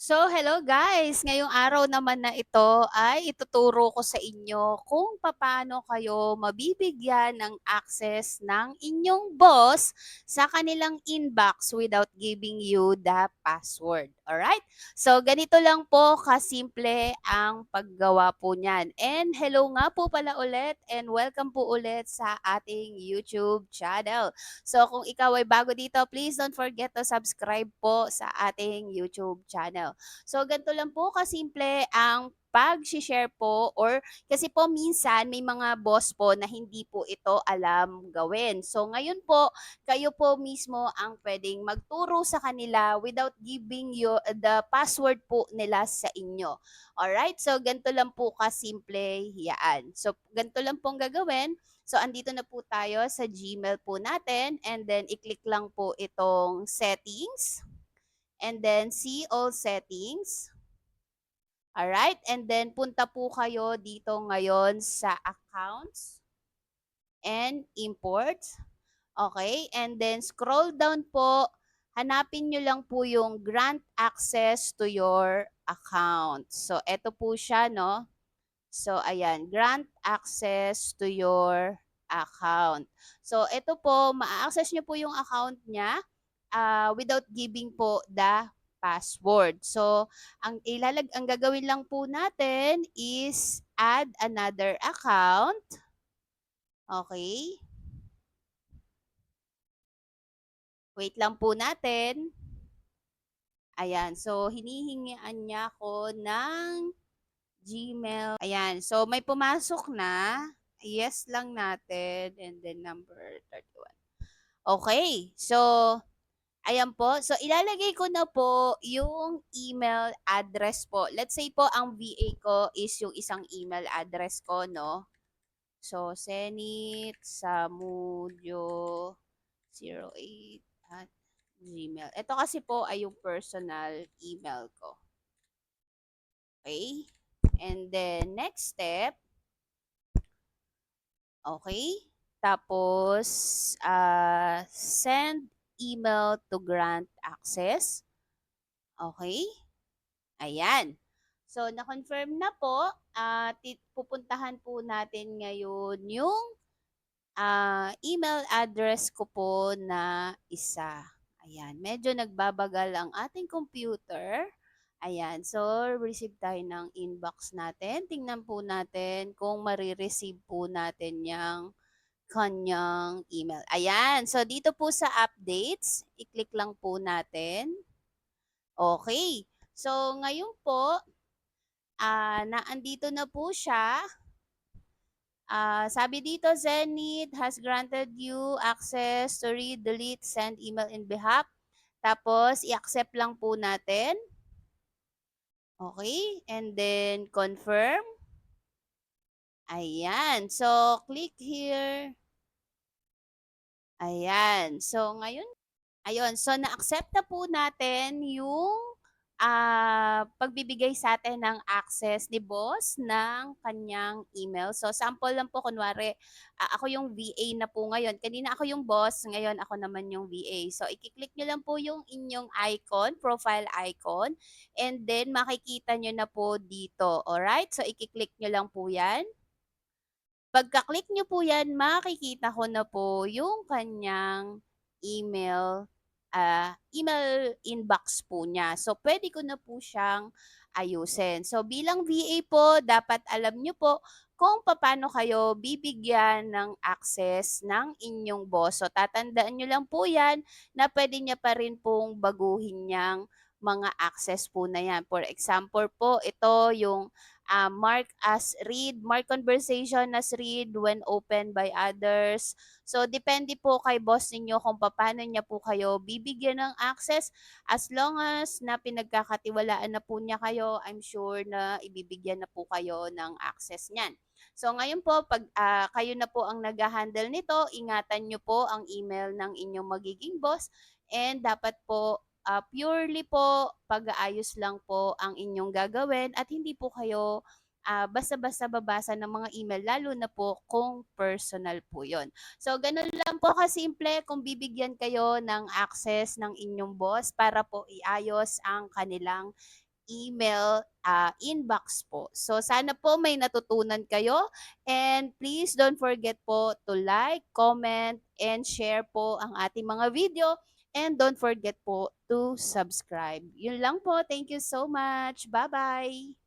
So, hello guys! Ngayong araw naman na ito ay ituturo ko sa inyo kung paano kayo mabibigyan ng access ng inyong boss sa kanilang inbox without giving you the password. Alright? So, ganito lang po kasimple ang paggawa po niyan. And hello nga po pala ulit and welcome po ulit sa ating YouTube channel. So, kung ikaw ay bago dito, please don't forget to subscribe po sa ating YouTube channel. So, ganito lang po kasimple ang pag-share po or kasi po minsan may mga boss po na hindi po ito alam gawin. So, ngayon po, kayo po mismo ang pwedeng magturo sa kanila without giving you the password po nila sa inyo. Alright? So, ganito lang po kasimple yan. So, ganito lang pong gagawin. So, andito na po tayo sa Gmail po natin and then i-click lang po itong settings. And then see all settings. Alright, and then punta po kayo dito ngayon sa accounts and imports. Okay, and then scroll down po. Hanapin nyo lang po yung grant access to your account. So, eto po siya, no? So, ayan, grant access to your account. So, ito po, ma-access nyo po yung account niya without giving po the password. So, ang gagawin lang po natin is add another account. Okay? Wait lang po natin. Ayan. So, hinihingian niya ako ng Gmail. Ayan. So, may pumasok na. Yes lang natin. And then number 31. Okay. So, ayan po. So, ilalagay ko na po yung email address po. Let's say po, ang VA ko is yung isang email address ko, no? So, Senit Samudio 08 at Gmail. Ito kasi po ay yung personal email ko. Okay? And then, next step, okay? Tapos, send email to grant access. Okay? Ayan. So, na-confirm na po. Pupuntahan po natin ngayon yung email address ko po na isa. Ayan. Medyo nagbabagal ang ating computer. Ayan. So, receive tayo ng inbox natin. Tingnan po natin kung marireceive po natin yung kanyang email. Ayan. So, dito po sa updates, i-click lang po natin. Okay. So, ngayon po, naandito na po siya. Sabi dito, Zenith has granted you access to read, delete, send email in behalf. Tapos, i-accept lang po natin. Okay. And then, confirm. Ayan. So, click here. Ayan. So, ngayon, ayun. So, na-accept na po natin yung pagbibigay sa atin ng access ni boss ng kanyang email. So, sample lang po, kunwari, ako yung VA na po ngayon. Kanina ako yung boss, ngayon ako naman yung VA. So, i-click nyo lang po yung inyong icon, profile icon, and then makikita nyo na po dito. Alright? So, i-click nyo lang po yan. Pagka-click nyo po yan, makikita ko na po yung kanyang email, email inbox po niya. So, pwede ko na po siyang ayusin. So, bilang VA po, dapat alam nyo po kung paano kayo bibigyan ng access ng inyong boss. So, tatandaan nyo lang po yan na pwede niya pa rin pong baguhin niyang mga access po na yan. For example po, ito yung mark as read, mark conversation as read when opened by others. So, depende po kay boss ninyo kung paano niya po kayo bibigyan ng access. As long as na pinagkakatiwalaan na po niya kayo, I'm sure na ibibigyan na po kayo ng access niyan. So, ngayon po, pag kayo na po ang nag-handle nito, ingatan nyo po ang email ng inyong magiging boss and dapat po purely po pag-aayos lang po ang inyong gagawin at hindi po kayo basta-basta babasa ng mga email lalo na po kung personal po yon. So, ganun lang po kasimple kung bibigyan kayo ng access ng inyong boss para po iayos ang kanilang email inbox po. So sana po may natutunan kayo, and please don't forget po to like, comment, and share po ang ating mga video, and don't forget po to subscribe. Yun lang po. Thank you so much. Bye-bye.